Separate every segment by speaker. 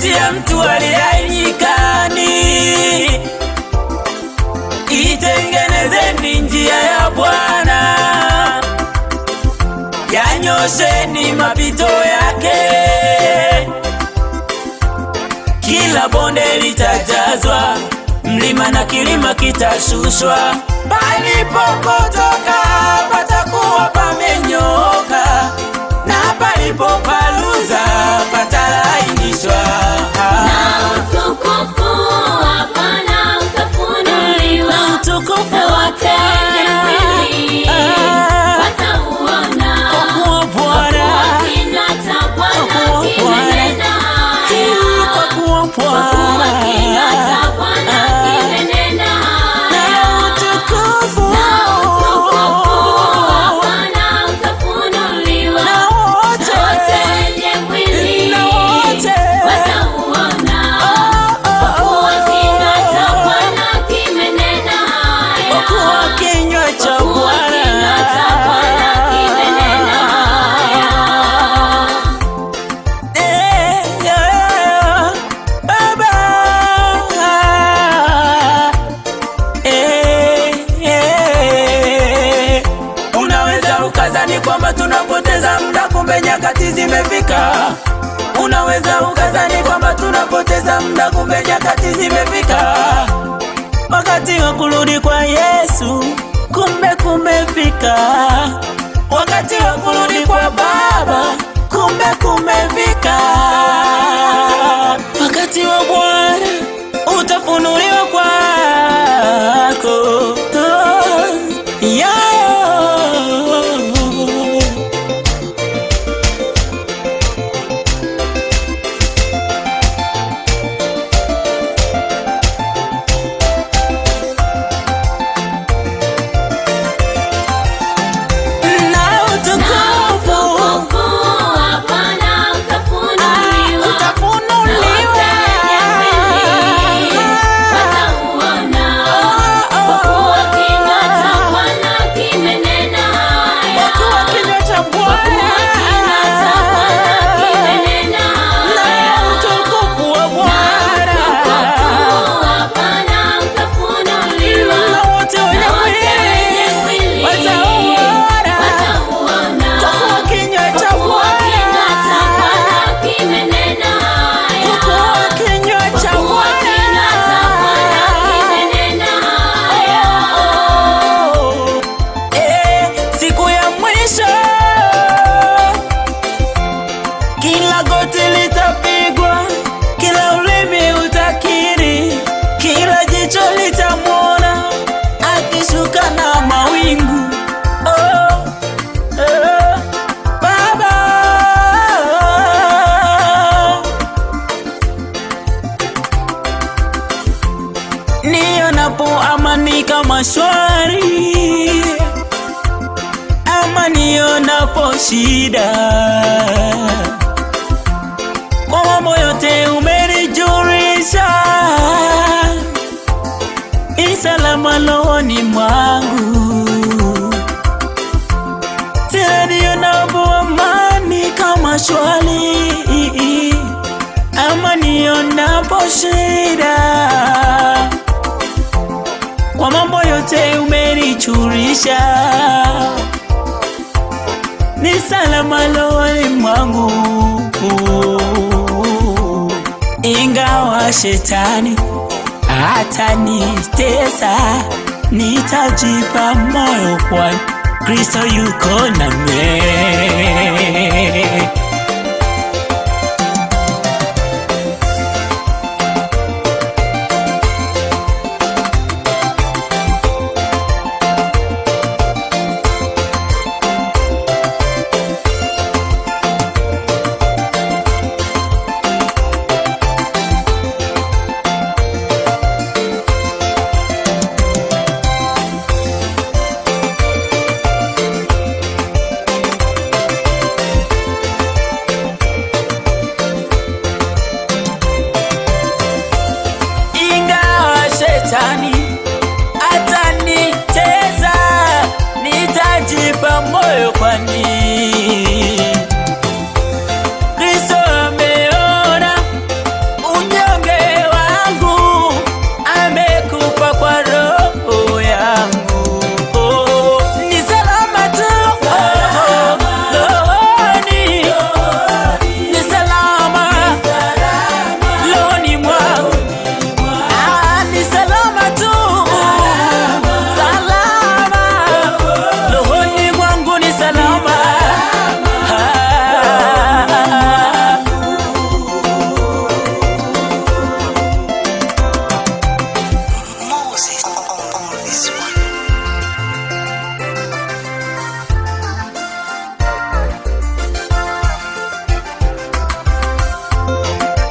Speaker 1: kati ya mtu aliye nyikani. Itengenezeni njia ya Bwana, yanyosheni mapito yake. Kila bonde litajazwa, mlima na kilima kitashushwa. Palipopotoka patakuwa pamenyooka, na palipopaluza patalainishwa.
Speaker 2: Na utukufu wa Bwana utafunuliwa, na wote wenye mwili watauona, kwa kuwa kinywa cha Bwana kimenena haya. Kwa kuwa kinywa cha Bwana kimenena haya. Na utukufu wa Bwana utafunuliwa, na wote wenye mwili watauona, kwa kuwa kinywa cha Bwana kimenena haya.
Speaker 1: Kwa kuwa kinywa cha Bwana
Speaker 2: kimenena haya.
Speaker 1: Baba, unaweza ukazani kwamba tunapoteza muda, kumbe nyakati zimefika. Unaweza ukazani kwamba tunapoteza muda, kumbe nyakati zimefika. Wakati wa kurudi kwa Yesu kumbe kumefika. Wakati wa kurudi kwa Baba kumbe kumefika. Wakati wa Bwana utafunuliwa kwako. Kila goti litapigwa, kila ulimi utakiri, kila jicho litamwona akishuka na mawingu. Baba, nionapo amani kama shwari, ama nionapo shida, kwa mambo yote umenijulisha, ni salama rohoni mwangu. Tena nionapo amani kama shwari, ama nionapo shida, kwa mambo yote umenijulisha, ni salama rohoni mwangu. Ingawa shetani atanitesa, nitajipa moyo, kwa Kristo yuko nami.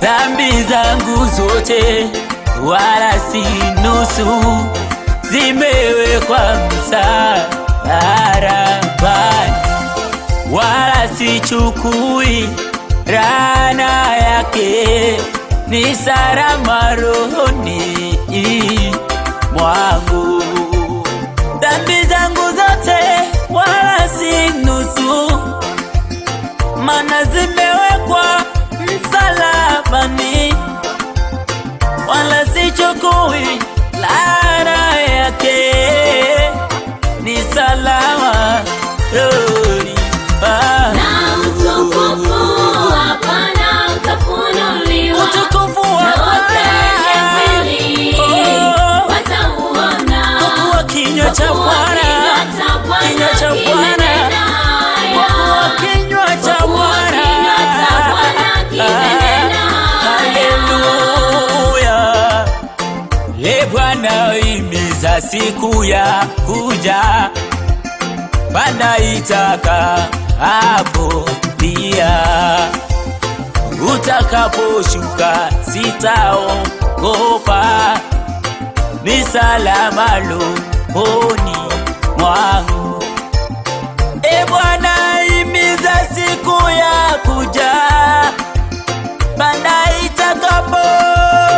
Speaker 1: dhambi zangu zote wala si nusu, zimewekwa msalabani, wala sichukui laana yake, ni salama rohoni mwangu. Dhambi zangu zote wala si nusu, maana zimewekwa msalabani, wala sichukui laana yake, ni salama rohoni mwangu.
Speaker 2: Na utukufu hapana utafunuliwa,
Speaker 1: Utukufu wa
Speaker 2: na wote wenye mwili watauona,
Speaker 1: kwa kuwa kinywa cha Bwana, kinywa cha Bwana, kwa kuwa kinywa cha Bwana
Speaker 2: kimenena.
Speaker 1: haleluya. E Bwana, imiza siku ya kuja, Bwana itaka hapo pia, utakaposhuka sitaogopa, ni salama rohoni mwangu. E Bwana, imiza siku ya kuja, Bwana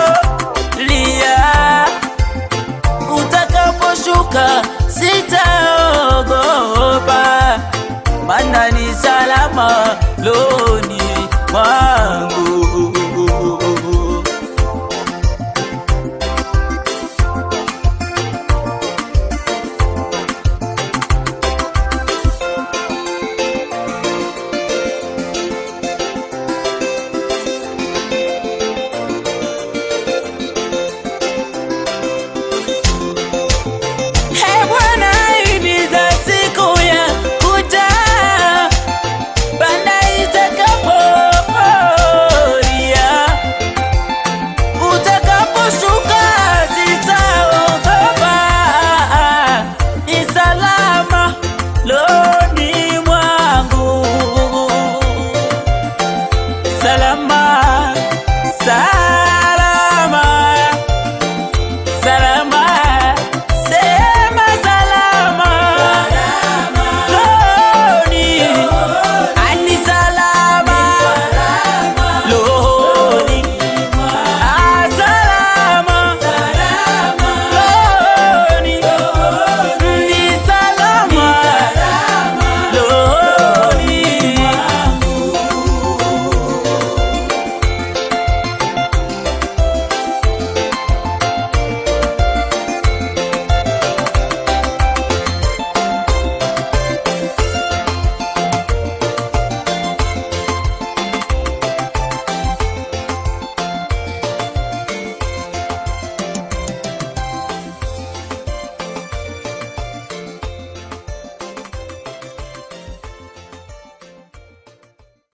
Speaker 1: itakapolia, utakaposhuka sitaogopa, maana ni salama rohoni